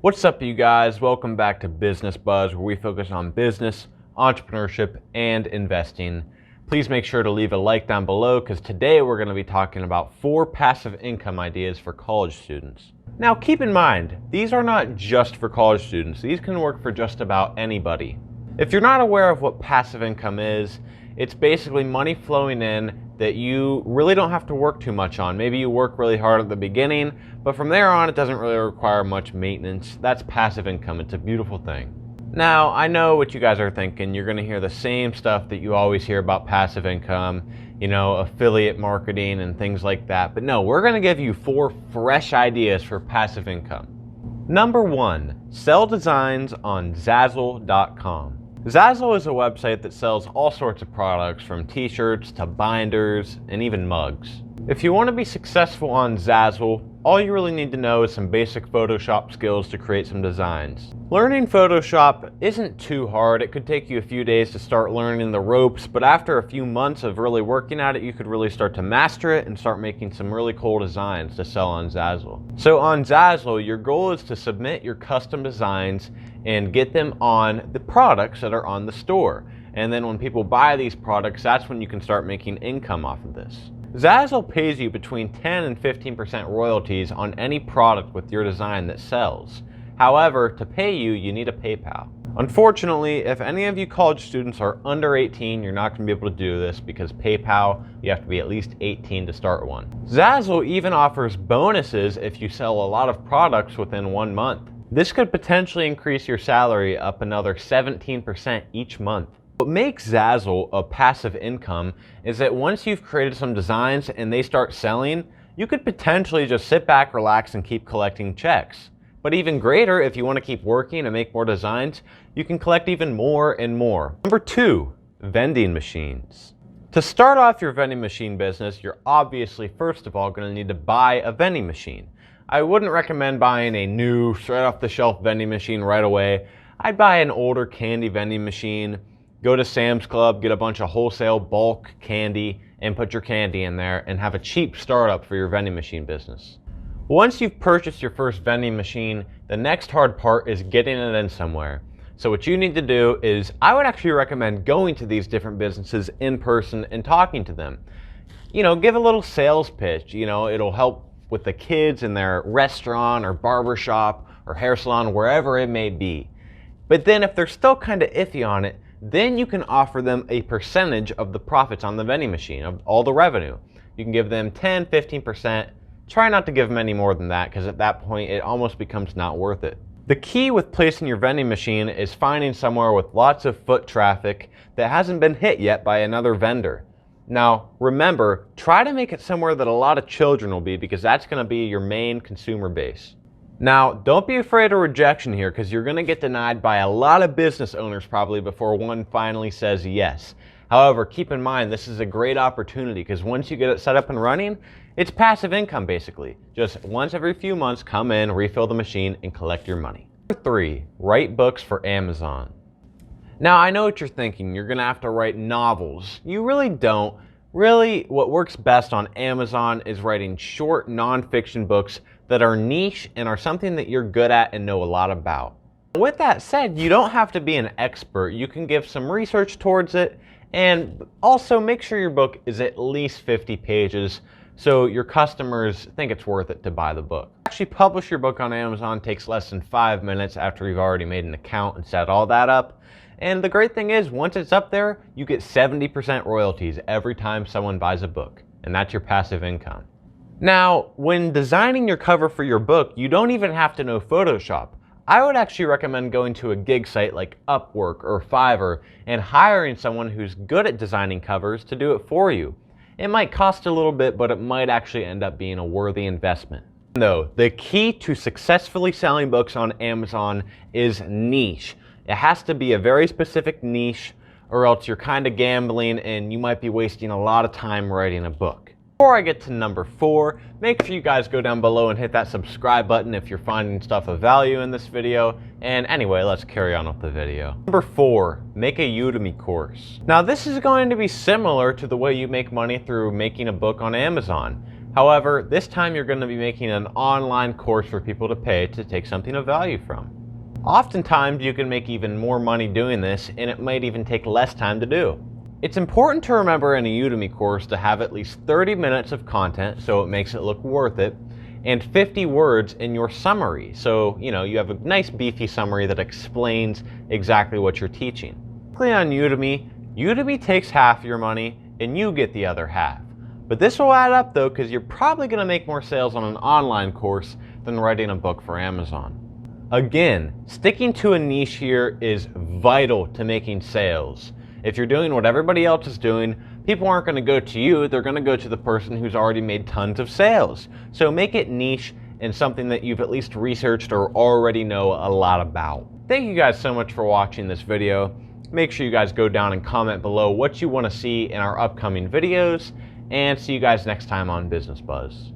What's up, you guys? Welcome back to Business Buzz, where we focus on business, entrepreneurship, and investing. Please make sure to leave a like down below, because today we're going to be talking about 4 passive income ideas for college students. Now, keep in mind, these are not just for college students. These can work for just about anybody. If you're not aware of what passive income is, it's basically money flowing in that you really don't have to work too much on. Maybe you work really hard at the beginning, but from there on it doesn't really require much maintenance. That's passive income. It's a beautiful thing. Now, I know what you guys are thinking. You're going to hear the same stuff that you always hear about passive income, affiliate marketing and things like that. But no, we're going to give you 4 fresh ideas for passive income. Number 1, sell designs on Zazzle.com. Zazzle is a website that sells all sorts of products, from t-shirts to binders and even mugs. If you want to be successful on Zazzle, all you really need to know is some basic Photoshop skills to create some designs. Learning Photoshop isn't too hard. It could take you a few days to start learning the ropes, but after a few months of really working at it, you could really start to master it and start making some really cool designs to sell on Zazzle. So on Zazzle, your goal is to submit your custom designs and get them on the products that are on the store. And then when people buy these products, that's when you can start making income off of this. Zazzle pays you between 10 and 15% royalties on any product with your design that sells. However, to pay you, you need a PayPal. Unfortunately, if any of you college students are under 18, you're not going to be able to do this, because PayPal, you have to be at least 18 to start one. Zazzle even offers bonuses if you sell a lot of products within 1 month. This could potentially increase your salary up another 17% each month. What makes Zazzle a passive income is that once you've created some designs and they start selling, you could potentially just sit back, relax, and keep collecting checks. But even greater, if you want to keep working and make more designs, you can collect even more and more. Number 2, vending machines. To start off your vending machine business, you're obviously first of all going to need to buy a vending machine. I wouldn't recommend buying a new, straight off the shelf vending machine right away. I'd buy an older candy vending machine. Go to Sam's Club, get a bunch of wholesale bulk candy, and put your candy in there and have a cheap startup for your vending machine business. Once you've purchased your first vending machine, the next hard part is getting it in somewhere. So what you need to do is, I would actually recommend going to these different businesses in person and talking to them. Give a little sales pitch. It'll help with the kids in their restaurant or barber shop or hair salon, wherever it may be. But then if they're still kind of iffy on it, then you can offer them a percentage of the profits on the vending machine, of all the revenue. You can give them 10, 15%. Try not to give them any more than that, because at that point it almost becomes not worth it. The key with placing your vending machine is finding somewhere with lots of foot traffic that hasn't been hit yet by another vendor. Now remember, try to make it somewhere that a lot of children will be, because that's going to be your main consumer base. Now, don't be afraid of rejection here, because you're going to get denied by a lot of business owners probably before one finally says yes. However, keep in mind, this is a great opportunity, because once you get it set up and running, it's passive income basically. Just once every few months, come in, refill the machine, and collect your money. Number 3, write books for Amazon. Now, I know what you're thinking. You're going to have to write novels. You really don't. Really, what works best on Amazon is writing short nonfiction books that are niche and are something that you're good at and know a lot about. With that said, you don't have to be an expert. You can give some research towards it, and also make sure your book is at least 50 pages so your customers think it's worth it to buy the book. Actually, publish your book on Amazon takes less than 5 minutes after you've already made an account and set all that up. And the great thing is, once it's up there, you get 70% royalties every time someone buys a book, and that's your passive income. Now, when designing your cover for your book, you don't even have to know Photoshop. I would actually recommend going to a gig site like Upwork or Fiverr and hiring someone who's good at designing covers to do it for you. It might cost a little bit, but it might actually end up being a worthy investment. No, the key to successfully selling books on Amazon is niche. It has to be a very specific niche, or else you're kind of gambling and you might be wasting a lot of time writing a book. Before I get to number 4, make sure you guys go down below and hit that subscribe button if you're finding stuff of value in this video. And anyway, let's carry on with the video. Number 4, make a Udemy course. Now this is going to be similar to the way you make money through making a book on Amazon. However, this time you're going to be making an online course for people to pay to take something of value from. Oftentimes you can make even more money doing this, and it might even take less time to do. It's important to remember in a Udemy course to have at least 30 minutes of content so it makes it look worth it, and 50 words in your summary. So, you have a nice beefy summary that explains exactly what you're teaching. Click on Udemy. Udemy takes half your money and you get the other half. But this will add up though, because you're probably going to make more sales on an online course than writing a book for Amazon. Again, sticking to a niche here is vital to making sales. If you're doing what everybody else is doing, people aren't going to go to you, they're going to go to the person who's already made tons of sales. So make it niche and something that you've at least researched or already know a lot about. Thank you guys so much for watching this video. Make sure you guys go down and comment below what you want to see in our upcoming videos, and see you guys next time on Business Buzz.